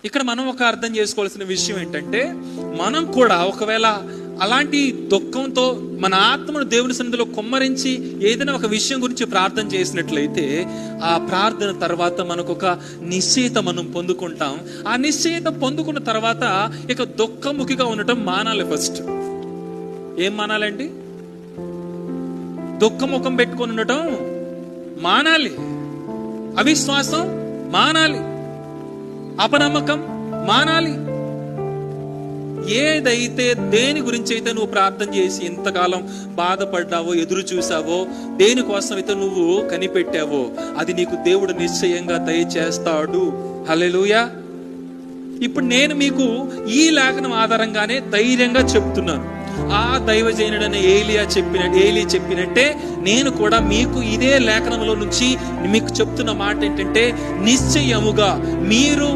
ఇక్కడ మనం ఒక అర్థం చేసుకోవాల్సిన విషయం ఏంటంటే, మనం కూడా ఒకవేళ అలాంటి దుఃఖంతో మన ఆత్మను దేవుని సన్నిధిలో కుమ్మరించి ఏదైనా ఒక విషయం గురించి ప్రార్థన చేసినట్లయితే, ఆ ప్రార్థన తర్వాత మనకు ఒక నిశ్చయిత మనం పొందుకుంటాం. ఆ నిశ్చయిత పొందుకున్న తర్వాత ఇక దుఃఖముఖిగా ఉండటం మానాలి. ఫస్ట్ ఏం మానాలండి? దుఃఖముఖం పెట్టుకొని ఉండటం మానాలి. అవిశ్వాసం మానాలి. అపనమ్మకం మానాలి. ఏదైతే దేని గురించి అయితే నువ్వు ప్రార్థన చేసి ఇంతకాలం బాధపడ్డావో, ఎదురు చూసావో, దేనికోసం అయితే నువ్వు కనిపెట్టావో, అది నీకు దేవుడు నిశ్చయంగా దయచేస్తాడు. హల్లెలూయా. ఇప్పుడు నేను మీకు ఈ లేఖనం ఆధారంగానే ధైర్యంగా చెప్తున్నాను. ఆ దైవజనుడైన ఏలీ చెప్పినట్టే నేను కూడా మీకు ఇదే లేఖనంలో నుంచి మీకు చెప్తున్న మాట ఏంటంటే, నిశ్చయముగా మీరు